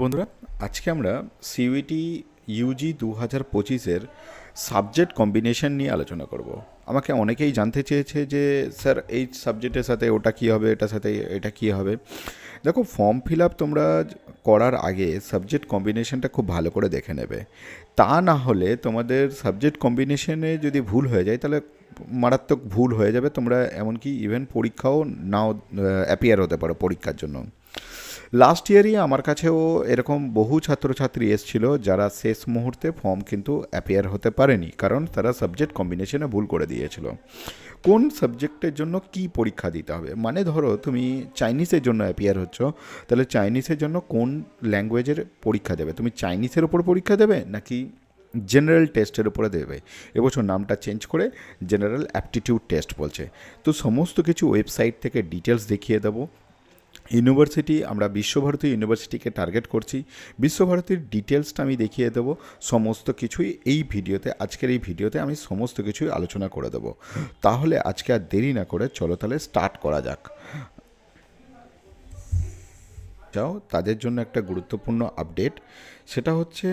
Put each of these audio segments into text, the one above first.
বন্ধুরা, আজকে আমরা সিইউটি ইউজি 2025-এর সাবজেক্ট কম্বিনেশন নিয়ে আলোচনা করব। আমাকে অনেকেই জানতে চেয়েছে যে স্যার এই সাবজেক্টের সাথে ওটা কী হবে, এটার সাথে এটা কী হবে। দেখো, ফর্ম ফিল আপ তোমরা করার আগে সাবজেক্ট কম্বিনেশনটা খুব ভালো করে দেখে নেবে। তা না হলে তোমাদের সাবজেক্ট কম্বিনেশনে যদি ভুল হয়ে যায় তাহলে মারাত্মক ভুল হয়ে যাবে। তোমরা এমনকি ইভেন পরীক্ষাও নাও অ্যাপিয়ার হতে পারো পরীক্ষার জন্য। লাস্ট ইয়ারই আমার কাছেও এরকম বহু ছাত্রছাত্রী এসেছিল যারা শেষ মুহূর্তে ফর্ম কিন্তু অ্যাপিয়ার হতে পারেনি, কারণ তারা সাবজেক্ট কম্বিনেশনে ভুল করে দিয়েছিল। কোন সাবজেক্টের জন্য কি পরীক্ষা দিতে হবে, মানে ধরো তুমি চাইনিজের জন্য অ্যাপিয়ার হচ্ছ, তাহলে চাইনিজের জন্য কোন ল্যাঙ্গুয়েজের পরীক্ষা দেবে? তুমি চাইনিজের ওপর পরীক্ষা দেবে নাকি জেনারেল টেস্টের উপরে দেবে? এবছর নামটা চেঞ্জ করে জেনারেল অ্যাপটিটিউড টেস্ট বলছে। তো সমস্ত কিছু ওয়েবসাইট থেকে ডিটেলস দেখিয়ে দেবো। ইউনিভার্সিটি, আমরা বিশ্বভারতী ইউনিভার্সিটিকে টার্গেট করছি। বিশ্বভারতীর ডিটেলসটা আমি দেখিয়ে দেবো। সমস্ত কিছুই এই ভিডিওতে, আজকের এই ভিডিওতে আমি সমস্ত কিছুই আলোচনা করে দেবো। তাহলে আজকে আর দেরি না করে চলো তাহলে স্টার্ট করা যাক। যাও, তাদের জন্য একটা গুরুত্বপূর্ণ আপডেট, সেটা হচ্ছে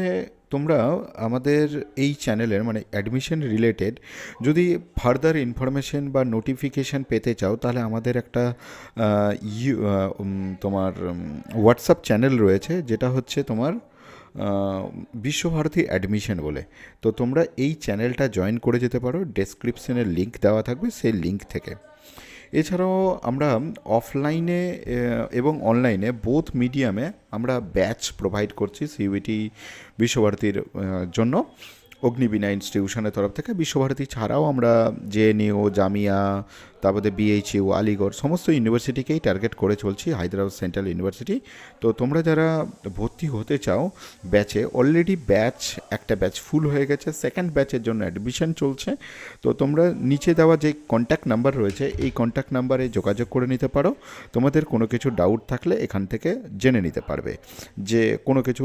তোমরা আমাদের এই চ্যানেলের মানে অ্যাডমিশন রিলেটেড যদি ফার্দার ইনফরমেশন বা নোটিফিকেশান পেতে চাও, তাহলে আমাদের একটা তোমার হোয়াটসঅ্যাপ চ্যানেল রয়েছে, যেটা হচ্ছে তোমার বিশ্বভারতী অ্যাডমিশন বলে। তো তোমরা এই চ্যানেলটা জয়েন করে যেতে পারো, ডেসক্রিপশনের লিঙ্ক দেওয়া থাকবে, সেই লিঙ্ক থেকে। এছাড়াও আমরা অফলাইনে এবং অনলাইনে বোথ মিডিয়ামে আমরা ব্যাচ প্রোভাইড করছি সিইউটি বিশ্বভারতীর জন্য। অগ্নিবীণা ইনস্টিটিউশনের তরফ থেকে বিশ্বভারতী ছাড়াও আমরা জেএনইউ, জামিয়া, তারপরে বিএইচইউ, আলিগড় সমস্ত ইউনিভার্সিটিকেই টার্গেট করে চলছি, হায়দ্রাবাদ সেন্ট্রাল ইউনিভার্সিটি। তো তোমরা যারা ভর্তি হতে চাও ব্যাচে, অলরেডি একটা ব্যাচ ফুল হয়ে গেছে, সেকেন্ড ব্যাচের জন্য অ্যাডমিশন চলছে। তো তোমরা নিচে দেওয়া যে কন্ট্যাক্ট নাম্বার রয়েছে, এই কন্ট্যাক্ট নাম্বারে যোগাযোগ করে নিতে পারো। তোমাদের কোনো কিছু ডাউট থাকলে এখান থেকে জেনে নিতে পারবে। যে কোনো কিছু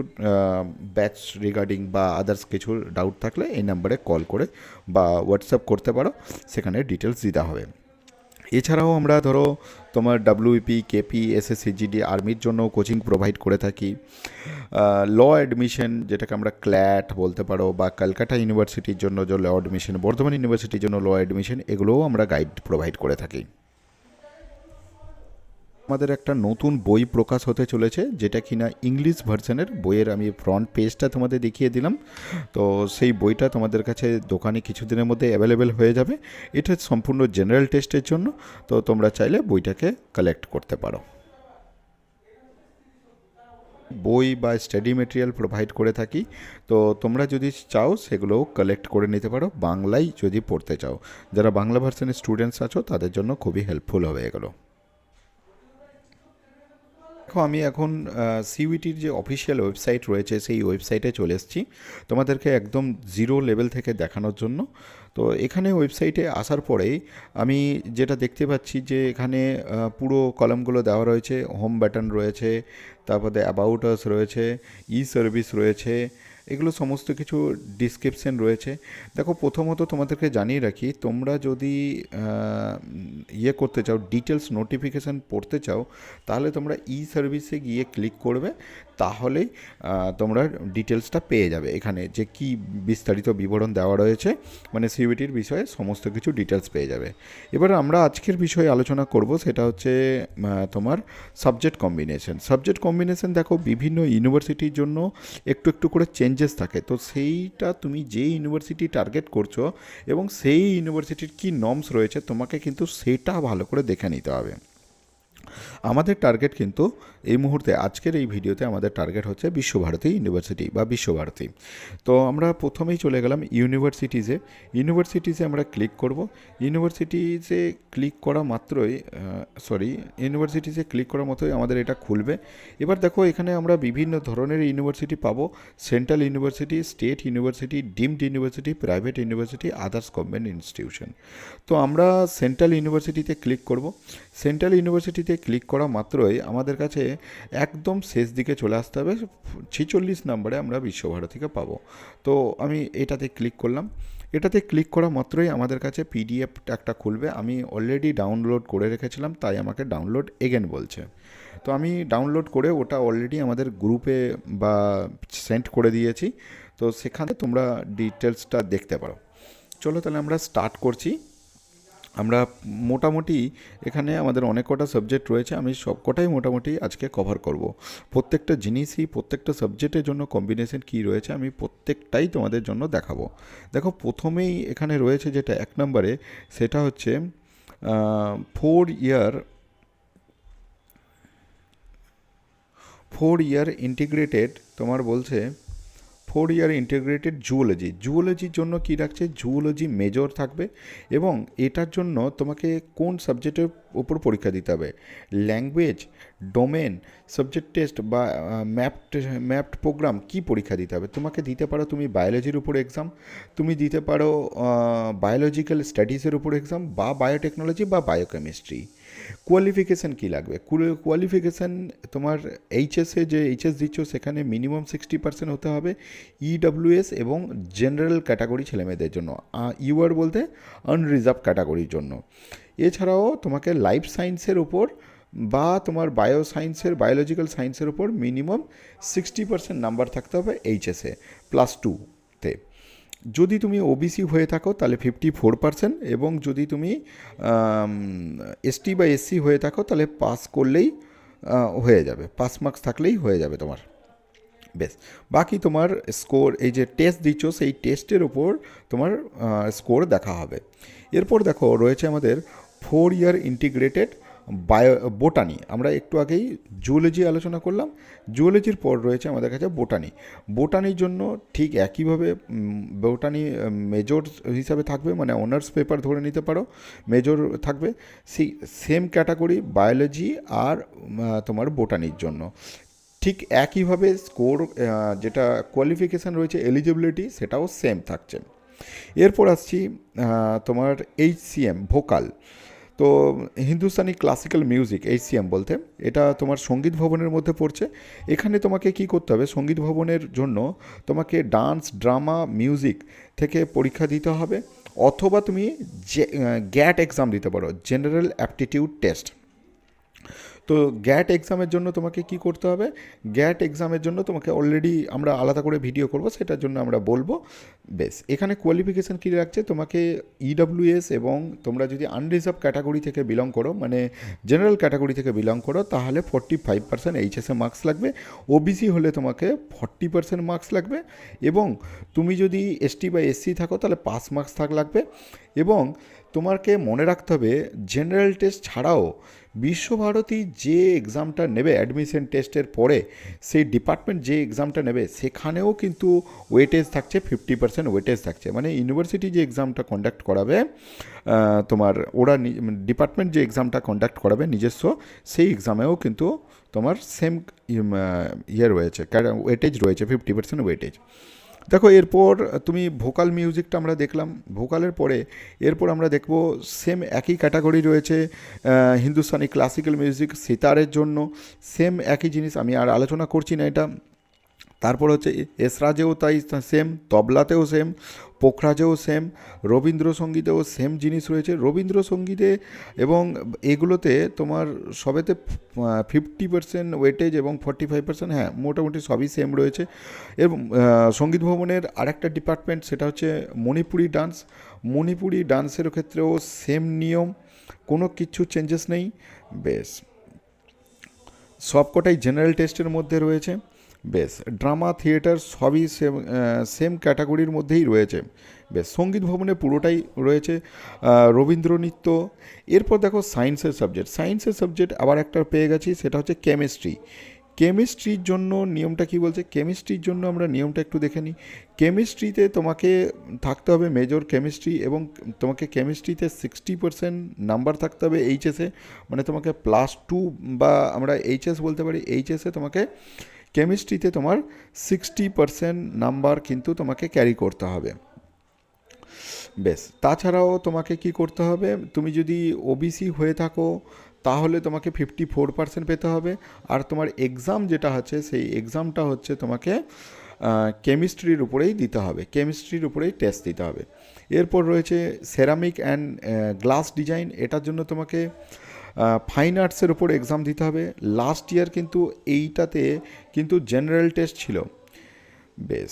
ব্যাচ রিগার্ডিং বা আদার্স কিছু ডাউট থাকলে এই নাম্বারে কল করে বা হোয়াটসঅ্যাপ করতে পারো, সেখানে ডিটেলস দিতে হবে। এছাড়াও আমরা ধরো তোমার ডাব্লিউপি, কেপি, এসএসসি, জিডি, আর্মির জন্য কোচিং প্রোভাইড করে থাকি। ল অ্যাডমিশন, যেটাকে আমরা ক্ল্যাট বলতে পারো, বা কলকাতা ইউনিভার্সিটির জন্য যে ল অ্যাডমিশন, বর্ধমান ইউনিভার্সিটির জন্য ল অ্যাডমিশন, এগুলোও আমরা গাইড প্রোভাইড করে থাকি। আমাদের একটা নতুন বই প্রকাশ হতে চলেছে, যেটা কিনা ইংলিশ ভার্সনের বইয়ের আমি ফ্রন্ট পেজটা তোমাদের দেখিয়ে দিলাম। তো সেই বইটা তোমাদের কাছে দোকানে কিছুদিনের মধ্যে অ্যাভেলেবেল হয়ে যাবে। এটা সম্পূর্ণ জেনারেল টেস্টের জন্য, তো তোমরা চাইলে বইটাকে কালেক্ট করতে পারো। বই বা স্টাডি মেটেরিয়াল প্রোভাইড করে থাকি, তো তোমরা যদি চাও সেগুলোও কালেক্ট করে নিতে পারো, বাংলায় যদি পড়তে চাও। যারা বাংলা ভার্সনের স্টুডেন্টস আছো তাদের জন্য খুবই হেল্পফুল হবে এগুলো। দেখো, আমি এখন সিইউটির যে অফিসিয়াল ওয়েবসাইট রয়েছে সেই ওয়েবসাইটে চলে এসেছি তোমাদেরকে একদম জিরো লেভেল থেকে দেখানোর জন্য। তো এখানে ওয়েবসাইটে আসার পরেই আমি যেটা দেখতে পাচ্ছি যে এখানে পুরো কলামগুলো দেওয়া রয়েছে। হোম বাটন রয়েছে, তারপরে অ্যাবাউট আস রয়েছে, ই সার্ভিস রয়েছে, এগুলো সমস্ত কিছু ডিসক্রিপশন রয়েছে। দেখো, প্রথমত তোমাদেরকে জানিয়ে রাখি, তোমরা যদি ইয়ে করতে চাও, ডিটেলস নোটিফিকেশান পড়তে চাও, তাহলে তোমরা ই সার্ভিসে গিয়ে ক্লিক করবে, তাহলেই তোমরা ডিটেলসটা পেয়ে যাবে। এখানে যে কি বিস্তারিত বিবরণ দেওয়া রয়েছে, মানে সিইউটির বিষয়ে সমস্ত কিছু ডিটেলস পেয়ে যাবে। এবার আমরা আজকের বিষয়ে আলোচনা করব, সেটা হচ্ছে তোমার সাবজেক্ট কম্বিনেশন। দেখো, বিভিন্ন ইউনিভার্সিটির জন্য একটু একটু করে চেঞ্জেস থাকে, তো সেইটা তুমি যে ইউনিভার্সিটি টার্গেট করছো এবং সেই ইউনিভার্সিটির কী নর্মস রয়েছে, তোমাকে কিন্তু সেটা ভালো করে দেখে নিতে হবে। আমাদের টার্গেট কিন্তু এই মুহূর্তে, আজকের এই ভিডিওতে আমাদের টার্গেট হচ্ছে বিশ্বভারতী ইউনিভার্সিটি বা বিশ্বভারতী। তো আমরা প্রথমেই চলে গেলাম ইউনিভার্সিটিসে আমরা ক্লিক করব। ইউনিভার্সিটিসে ক্লিক করা মাত্রই আমাদের এটা খুলবে। এবার দেখো, এখানে আমরা বিভিন্ন ধরনের ইউনিভার্সিটি পাবো: central university, state university, deemed university, private university, others government institution. তো আমরা সেন্ট্রাল ইউনিভার্সিটিতে ক্লিক করব। সেন্ট্রাল ইউনিভার্সিটিতে ক্লিক করা মাত্রই আমাদের কাছে একদম শেষ দিকে চলে আসতে হবে, 46 নম্বরে আমরা বিশ্বভারতীকে পাবো। তো আমি এটাতে ক্লিক করলাম। এটাতে ক্লিক করা মাত্রই আমাদের কাছে পিডিএফ একটা খুলবে। আমি অলরেডি ডাউনলোড করে রেখেছিলাম, তাই আমাকে ডাউনলোড এগেন বলছে। তো আমি ডাউনলোড করে ওটা অলরেডি আমাদের গ্রুপে বা সেন্ড করে দিয়েছি, তো সেখানে তোমরা ডিটেলসটা দেখতে পারো। চলো তাহলে আমরা স্টার্ট করছি। আমরা মোটামুটি এখানে আমাদের অনেক কটা সাবজেক্ট রয়েছে, আমি সব কটাই মোটামুটি আজকে কভার করব। প্রত্যেকটা জিনিসই, প্রত্যেকটা সাবজেক্টের জন্য কম্বিনেশন কী রয়েছে আমি প্রত্যেকটাই তোমাদের জন্য দেখাবো। দেখো প্রথমেই এখানে রয়েছে যেটা 1 নম্বরে, সেটা হচ্ছে 4 ইয়ার ইন্টিগ্রেটেড, তোমার বলছে 4 ইয়ার ইন্টিগ্রেটেড জুওলজি। জুওলজির জন্য কী রাখছে, জুওলজি মেজর থাকবে এবং এটার জন্য তোমাকে কোন সাবজেক্টের উপর পরীক্ষা দিতে হবে, ল্যাঙ্গুয়েজ, ডোমেন, সাবজেক্ট টেস্ট বা ম্যাপড প্রোগ্রাম, কি পরীক্ষা দিতে হবে তোমাকে। দিতে পারো তুমি বায়োলজির উপর এক্সাম, তুমি দিতে পারো বায়োলজিক্যাল স্টাডিজের উপর এক্সাম, বা বায়োটেকনোলজি বা বায়োকেমিস্ট্রি। কোয়ালিফিকেশান কী লাগবে, কোয়ালিফিকেশান তোমার এইচএসে যে এইচএস দিচ্ছ সেখানে মিনিমাম 60% হতে হবে ইডব্লিউএস এবং জেনারেল ক্যাটাগরি ছেলেমেয়েদের জন্য, ইউআর বলতে আনরিজার্ভ ক্যাটাগরির জন্য। এছাড়াও তোমাকে লাইফ সায়েন্সের উপর বা তোমার বায়োসায়েন্সের, বায়োলজিক্যাল সায়েন্সের উপর মিনিমাম 60% নাম্বার থাকতে হবে এইচএসে +2-তে। যদি তুমি ওবিসি হয়ে থাকো তাহলে 54%, এবং যদি তুমি এসটি বা এসসি হয়ে থাকো তাহলে পাস করলেই হয়ে যাবে, পাস মার্কস থাকলেই হয়ে যাবে তোমার। বেশ, বাকি তোমার স্কোর, এই যে টেস্ট দিচ্ছ সেই টেস্টের ওপর তোমার স্কোর দেখা হবে। এরপর দেখো রয়েছে আমাদের 4 ইয়ার ইন্টিগ্রেটেড বোটানি। আমরা একটু আগেই জুওলজি আলোচনা করলাম, জুওলজির পর রয়েছে আমাদের কাছে বোটানি। বোটানির জন্য ঠিক একইভাবে বোটানি মেজর হিসাবে থাকবে, মানে অনার্স পেপার ধরে নিতে পারো, মেজর থাকবে। সেই সেম ক্যাটাগরি বায়োলজি আর তোমার বোটানির জন্য ঠিক একইভাবে স্কোর, যেটা কোয়ালিফিকেশান রয়েছে এলিজিবিলিটি, সেটাও সেম থাকছে। এরপর আসছি তোমার এইচসিএম ভোকাল। তো হিন্দুস্তানি ক্লাসিক্যাল মিউজিক, এইচসিএম বলতে এটা তোমার সঙ্গীত ভবনের মধ্যে পড়ছে। এখানে তোমাকে কি করতে হবে, সঙ্গীত ভবনের জন্য তোমাকে ডান্স, ড্রামা, মিউজিক থেকে পরীক্ষা দিতে হবে, অথবা তুমি গ্যাট এক্সাম দিতে পারো, জেনারেল অ্যাপটিটিউড টেস্ট। তো গ্যাট এক্সামের জন্য তোমাকে কি করতে হবে, গ্যাট এক্সামের জন্য তোমাকে অলরেডি আমরা আলাদা করে ভিডিও করব, সেটার জন্য আমরা বলবো। বেশ, এখানে কোয়ালিফিকেশান কী রাখছে, তোমাকে ইডব্লিউএস এবং তোমরা যদি আনরিজার্ভ ক্যাটাগরি থেকে বিলং করো, মানে জেনারেল ক্যাটাগরি থেকে বিলং করো, তাহলে 45% এইচএসএ মার্কস লাগবে। ওবিসি হলে তোমাকে 40% মার্কস লাগবে, এবং তুমি যদি এসটি বা এসসি থাকো তাহলে পাস মার্কস লাগবে। এবং তোমাকে মনে রাখতে হবে জেনারেল টেস্ট ছাড়াও বিশ্বভারতী যে এক্সামটা নেবে অ্যাডমিশন টেস্টের পরে, সেই ডিপার্টমেন্ট যে এক্সামটা নেবে সেখানেও কিন্তু ওয়েটেজ থাকছে, 50% ওয়েটেজ থাকছে। মানে ইউনিভার্সিটি যে এক্সামটা কন্ডাক্ট করাবে তোমার, ওরা ডিপার্টমেন্ট যে এক্সামটা কন্ডাক্ট করাবে নিজস্ব, সেই এক্সামেও কিন্তু তোমার সেম ইয়ে রয়েছে, ওয়েটেজ রয়েছে, 50% ওয়েটেজ। দেখো এরপর তুমি ভোকাল মিউজিকটা আমরা দেখলাম, ভোকালের পরে এরপর আমরা দেখব সেম একই ক্যাটাগরি রয়েছে হিন্দুস্তানি ক্লাসিক্যাল মিউজিক, সিতারের জন্য সেম একই জিনিস, আমি আর আলোচনা করছি না এটা। তারপর হচ্ছে এসরাজেও তাই সেম, তবলাতেও সেম, পোখরাজেও সেম, রবীন্দ্রসঙ্গীতেও সেম জিনিস রয়েছে। রবীন্দ্রসঙ্গীতে এবং এগুলোতে তোমার সবেতে 50% ওয়েটেজ এবং 45%, হ্যাঁ মোটামুটি সবই সেম রয়েছে। এবং সঙ্গীত ভবনের আরেকটা ডিপার্টমেন্ট, সেটা হচ্ছে মণিপুরি ডান্স। মণিপুরি ডান্সের ক্ষেত্রেও সেম নিয়ম, কোনো কিছু চেঞ্জেস নেই। বেশ, সবকটাই জেনারেল টেস্টের মধ্যে রয়েছে। বেশ, ড্রামা, থিয়েটার সবই সেম ক্যাটাগরির মধ্যেই রয়েছে। বেশ, সঙ্গীত ভবনে পুরোটাই রয়েছে, রবীন্দ্র নৃত্য। এরপর দেখো সায়েন্সের সাবজেক্ট, সায়েন্সের সাবজেক্ট আবার একটা পেয়ে গেছি, সেটা হচ্ছে কেমিস্ট্রি। কেমিস্ট্রির জন্য নিয়মটা কি বলছে, কেমিস্ট্রির জন্য আমরা নিয়মটা একটু দেখে নিই। কেমিস্ট্রিতে তোমাকে থাকতে হবে মেজর কেমিস্ট্রি, এবং তোমাকে কেমিস্ট্রিতে 60% নাম্বার থাকতে হবে এইচএসে, মানে তোমাকে +2 বা আমরা এইচএস বলতে পারি, এইচএসে তোমাকে কেমিস্ট্রিতে তোমার 60% নাম্বার কিন্তু তোমাকে ক্যারি করতে হবে। বেশ, তাছাড়াও তোমাকে কি করতে হবে, তুমি যদি ওবিসি হয়ে থাকো তাহলে তোমাকে 54% পেতে হবে। আর তোমার এক্সাম যেটা আছে সেই এক্সামটা হচ্ছে তোমাকে কেমিস্ট্রির উপরেই দিতে হবে, কেমিস্ট্রির উপরেই টেস্ট দিতে হবে। এরপর রয়েছে সেরামিক অ্যান্ড গ্লাস ডিজাইন, এটার জন্য তোমাকে ফাইন আর্টসের উপর এক্সাম দিতে হবে। লাস্ট ইয়ার কিন্তু এইটাতে কিন্তু জেনারেল টেস্ট ছিল। বেশ,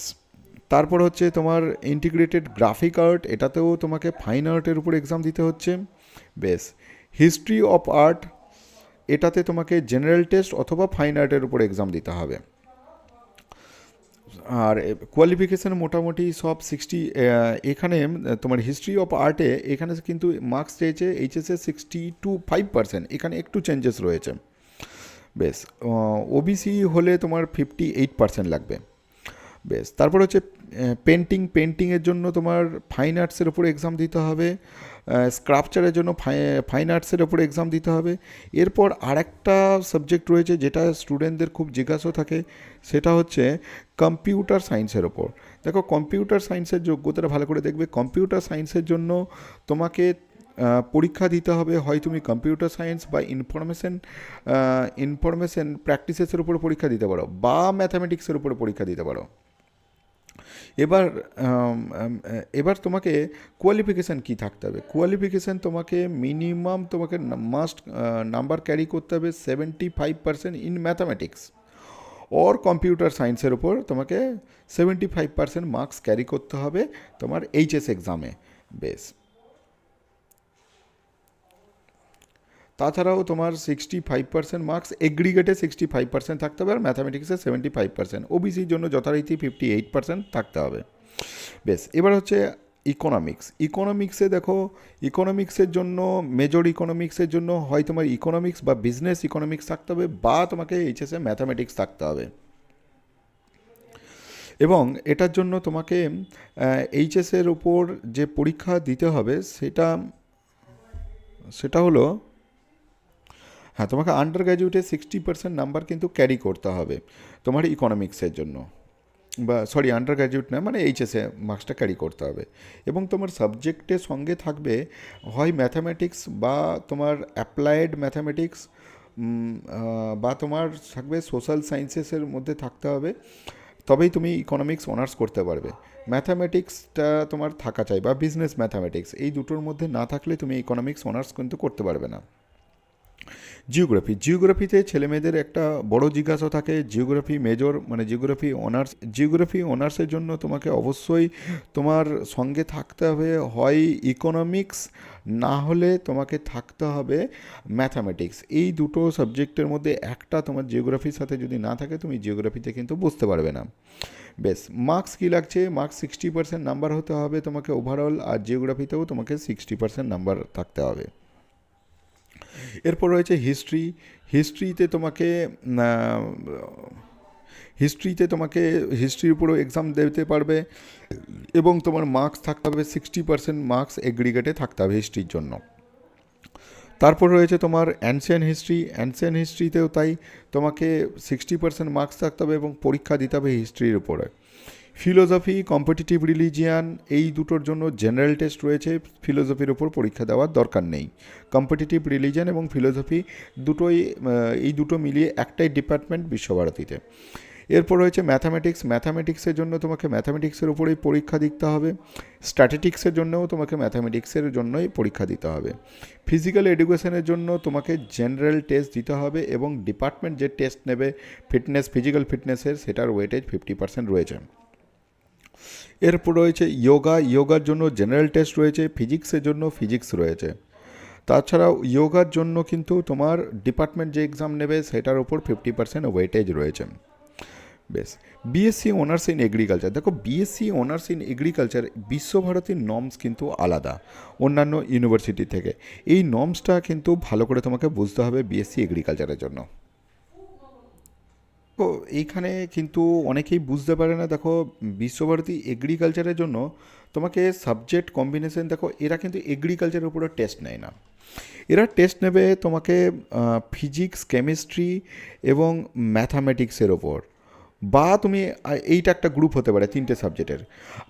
তারপর হচ্ছে তোমার ইন্টিগ্রেটেড গ্রাফিক আর্ট, এটাতেও তোমাকে ফাইন আর্টের উপর এক্সাম দিতে হচ্ছে। বেশ, হিস্ট্রি অফ আর্ট, এটাতে তোমাকে জেনারেল টেস্ট অথবা ফাইন আর্টের উপর এক্সাম দিতে হবে। আর কোয়ালিফিকেশান মোটামুটি সব 60, এখানে তোমার হিস্ট্রি অফ আর্টে এখানে কিন্তু মার্কস চেয়েছে এইচএসে 62.5%, এখানে একটু চেঞ্জেস রয়েছে। বেশ, ওবিসি হলে তোমার 58% লাগবে। বেশ, তারপর হচ্ছে পেন্টিংয়ের জন্য তোমার ফাইন আর্টসের উপর এক্সাম দিতে হবে। স্ক্রাপচারের জন্য ফাইন আর্টসের উপর এক্সাম দিতে হবে। এরপর আরেকটা সাবজেক্ট রয়েছে যেটা স্টুডেন্টদের খুব জিজ্ঞাসা থাকে, সেটা হচ্ছে কম্পিউটার সায়েন্সের ওপর। দেখো, কম্পিউটার সায়েন্সের যোগ্যতাটা ভালো করে দেখবে। কম্পিউটার সায়েন্সের জন্য তোমাকে পরীক্ষা দিতে হবে, হয় তুমি কম্পিউটার সায়েন্স বা ইনফরমেশন প্র্যাকটিসেসের উপর পরীক্ষা দিতে পারো, বা ম্যাথামেটিক্সের উপর পরীক্ষা দিতে পারো। এবার এবার তোমাকে কোয়ালিফিকেশান কী থাকতে হবে? কোয়ালিফিকেশান তোমাকে মিনিমাম তোমাকে মাস্ট নাম্বার ক্যারি করতে হবে 75% ইন ম্যাথামেটিক্স ওর কম্পিউটার সায়েন্সের উপর তোমাকে 75% মার্কস ক্যারি করতে হবে তোমার এইচএস এক্সামে। বেশ, তাছাড়াও তোমার 65% মার্কস এগ্রিগেটে 65% থাকতে হবে, আর ম্যাথামেটিক্সে 75%, ওবিসির জন্য যথারীতি 58% থাকতে হবে। বেশ, এবার হচ্ছে ইকোনমিক্সে দেখো, ইকোনমিক্সের জন্য মেজর ইকোনমিক্সের জন্য হয় তোমার ইকোনমিক্স বা বিজনেস ইকোনমিক্স থাকতে হবে, বা তোমাকে এইচএসে ম্যাথামেটিক্স থাকতে হবে। এবং এটার জন্য তোমাকে এইচএসের উপর যে পরীক্ষা দিতে হবে সেটা সেটা হলো, হ্যাঁ, তোমাকে আন্ডার গ্র্যাজুয়েটে 60% নাম্বার কিন্তু ক্যারি করতে হবে তোমার ইকোনমিক্সের জন্য, বা সরি, আন্ডার গ্র্যাজুয়েট না, মানে এইচএসে মার্কসটা ক্যারি করতে হবে। এবং তোমার সাবজেক্টের সঙ্গে থাকবে হয় ম্যাথামেটিক্স বা তোমার অ্যাপ্লায়েড ম্যাথামেটিক্স, বা তোমার থাকবে সোশ্যাল সায়েন্সেসের মধ্যে থাকতে হবে, তবেই তুমি ইকোনমিক্স অনার্স করতে পারবে। ম্যাথামেটিক্সটা তোমার থাকা চাই, বা বিজনেস ম্যাথামেটিক্স, এই দুটোর মধ্যে না থাকলে তুমি ইকোনমিক্স অনার্স কিন্তু করতে পারবে না। জিওগ্রাফিতে ছেলেমেয়েদের একটা বড় জিজ্ঞাসা থাকে, জিওগ্রাফি মেজর মানে জিওগ্রাফি অনার্সের জন্য তোমাকে অবশ্যই তোমার সঙ্গে থাকতে হবে হয় ইকোনমিক্স, না হলে তোমাকে থাকতে হবে ম্যাথামেটিক্স। এই দুটো সাবজেক্টের মধ্যে একটা তোমার জিওগ্রাফির সাথে যদি না থাকে, তুমি জিওগ্রাফিতে কিন্তু বুঝতে পারবে না। বেশ, মার্কস কী লাগছে? মার্কস 60% নাম্বার হতে হবে তোমাকে ওভারঅল, আর জিওগ্রাফিতেও তোমাকে 60% নাম্বার থাকতে হবে। এরপর রয়েছে হিস্ট্রিতে তোমাকে হিস্ট্রির উপরও এক্সাম দিতে পারবে, এবং তোমার মার্কস থাকতে হবে 60% মার্কস এগ্রিগেটে থাকতে হবে হিস্ট্রির জন্য। তারপর রয়েছে তোমার অ্যানসিয়েন্ট হিস্ট্রিতেও তাই, তোমাকে 60% মার্কস থাকতে হবে এবং পরীক্ষা দিতে হবে হিস্ট্রির উপরে। ফিলোসফি, কম্পিটিটিভ রিলিজিয়ান, এই দুটোর জন্য জেনারেল টেস্ট রয়েছে, ফিলোসফির ওপর পরীক্ষা দেওয়ার দরকার নেই। কম্পিটিটিভ রিলিজিয়ান এবং ফিলোসফি এই দুটো মিলিয়ে একটাই ডিপার্টমেন্ট বিশ্বভারতীতে। এরপর রয়েছে ম্যাথামেটিক্সের জন্য তোমাকে ম্যাথামেটিক্সের উপরেই পরীক্ষা দিতে হবে। স্ট্যাটিস্টিক্সের জন্যও তোমাকে ম্যাথামেটিক্সের জন্যই পরীক্ষা দিতে হবে। ফিজিক্যাল এডুকেশনের জন্য তোমাকে জেনারেল টেস্ট দিতে হবে, এবং ডিপার্টমেন্ট যে টেস্ট নেবে ফিজিক্যাল ফিটনেসের, সেটার ওয়েটেজ 50% রয়েছে। এরপর রয়েছে যোগার জন্য জেনারেল টেস্ট রয়েছে, ফিজিক্সের জন্য ফিজিক্স রয়েছে। তাছাড়াও যোগার জন্য কিন্তু তোমার ডিপার্টমেন্ট যে এক্সাম নেবে সেটার ওপর 50% ওয়েটেজ রয়েছে। বেশ, বিএসসি অনার্স ইন এগ্রিকালচার, দেখো বিএসসি অনার্স ইন এগ্রিকালচার বিশ্বভারতীর নর্মস কিন্তু আলাদা অন্যান্য ইউনিভার্সিটি থেকে। এই নর্মসটা কিন্তু ভালো করে তোমাকে বুঝতে হবে বিএসসি এগ্রিকালচারের জন্য। তো এইখানে কিন্তু অনেকেই বুঝতে পারে না, দেখো বিশ্বভারতী এগ্রিকালচারের জন্য তোমাকে সাবজেক্ট কম্বিনেশন, দেখো এরা কিন্তু এগ্রিকালচারের উপরে টেস্ট নেয় না, এরা টেস্ট নেবে তোমাকে ফিজিক্স, কেমিস্ট্রি এবং ম্যাথামেটিক্সের ওপর, বা তুমি এইটা একটা গ্রুপ হতে পারে 3টে সাবজেক্টের,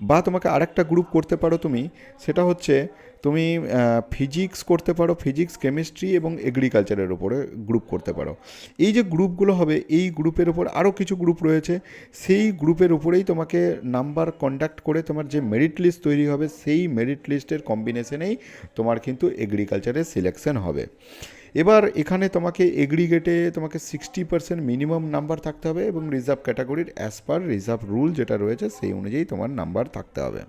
বা তোমাকে আরেকটা গ্রুপ করতে পারো তুমি, সেটা হচ্ছে তুমি ফিজিক্স করতে পারো, ফিজিক্স, কেমিস্ট্রি এবং এগ্রিকালচারের ওপরে গ্রুপ করতে পারো। এই যে গ্রুপগুলো হবে, এই গ্রুপের ওপর আরও কিছু গ্রুপ রয়েছে, সেই গ্রুপের উপরেই তোমাকে নাম্বার কন্ডাক্ট করে তোমার যে মেরিট লিস্ট তৈরি হবে, সেই মেরিট লিস্টের কম্বিনেশনেই তোমার কিন্তু এগ্রিকালচারের সিলেকশন হবে। এবার এখানে তোমাকে এগ্রিগেটে তোমাকে 60% মিনিমাম নাম্বার থাকতে হবে এবং রিজার্ভ ক্যাটাগরির অ্যাজ পার রিজার্ভ রুল যেটা রয়েছে সেই অনুযায়ী তোমার নাম্বার থাকতে হবে।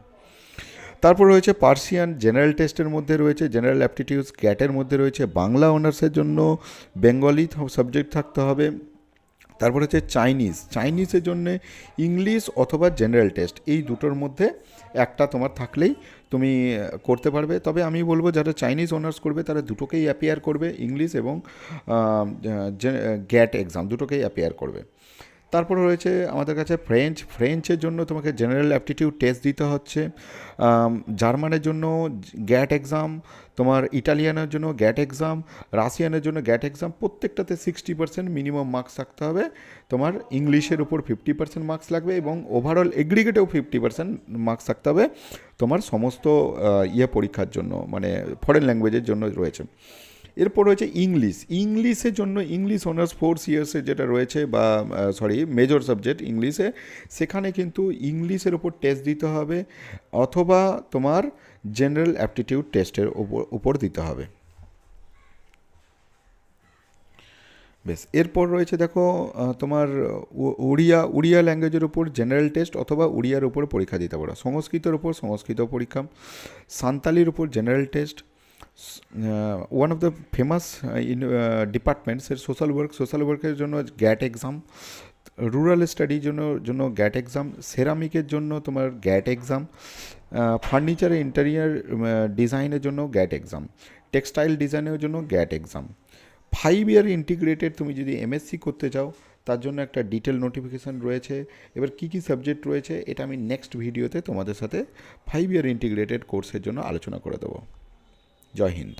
তারপর রয়েছে পার্সিয়ান জেনারেল টেস্টের মধ্যে রয়েছে জেনারেল অ্যাপটিটিউডস, গ্যাটের মধ্যে রয়েছে বাংলা অনার্সের জন্য বেঙ্গলি সাবজেক্ট থাকতে হবে। তারপর হচ্ছে চাইনিজের জন্য ইংলিশ অথবা জেনারেল টেস্ট, এই দুটোর মধ্যে একটা তোমার থাকলেই তুমি করতে পারবে। তবে আমি বলবো যারা চাইনিজ অনার্স করবে তারা দুটোকেই অ্যাপিয়ার করবে, ইংলিশ এবং গ্যাট এক্সাম দুটোকেই অ্যাপিয়ার করবে। তারপর রয়েছে আমাদের কাছে ফ্রেঞ্চের জন্য তোমাকে জেনারেল অ্যাপটিটিউড টেস্ট দিতে হচ্ছে, জার্মানের জন্য গ্যাট এক্সাম, তোমার ইটালিয়ানের জন্য গ্যাট এক্সাম, রাশিয়ানের জন্য গ্যাট এক্সাম, প্রত্যেকটাতে 60% মিনিমাম মার্কস থাকতে হবে। তোমার ইংলিশের উপর 50% মার্কস লাগবে এবং ওভারঅল এগ্রিগেটেও 50% মার্কস থাকতে হবে তোমার সমস্ত পরীক্ষার জন্য, মানে ফরেন ল্যাঙ্গুয়েজের জন্য রয়েছে। এরপর রয়েছে ইংলিশের জন্য ইংলিশ অনার্স 4 ইয়ার্সের যেটা রয়েছে বা মেজর সাবজেক্ট ইংলিশে, সেখানে কিন্তু ইংলিশের ওপর টেস্ট দিতে হবে অথবা তোমার জেনারেল অ্যাপটিটিউড টেস্টের উপর দিতে হবে। বেশ, এরপর রয়েছে দেখো তোমার উড়িয়া ল্যাঙ্গুয়েজের উপর জেনারেল টেস্ট অথবা উড়িয়ার উপর পরীক্ষা দিতে পারো, সংস্কৃতের উপর সংস্কৃত পরীক্ষা, সান্তালির উপর general test, one of the famous ডিপার্টমেন্টসের সোশ্যাল ওয়ার্কের জন্য গ্যাট এক্সাম, রুরাল স্টাডির জন্য গ্যাট এক্সাম, সেরামিকের জন্য তোমার গ্যাট এক্সাম, ফার্নিচার ইন্টেরিয়ার ডিজাইনের জন্য গ্যাট এক্সাম, টেক্সটাইল ডিজাইনের জন্য গ্যাট এক্সাম। 5 ইয়ার ইন্টিগ্রেটেড তুমি যদি এমএসসি করতে চাও তার জন্য একটা ডিটেল নোটিফিকেশান রয়েছে। এবার কী কী সাবজেক্ট রয়েছে এটা আমি নেক্সট ভিডিওতে তোমাদের সাথে 5 ইয়ার ইন্টিগ্রেটেড কোর্সের জন্য আলোচনা করে দেবো। জয় হিন্দ।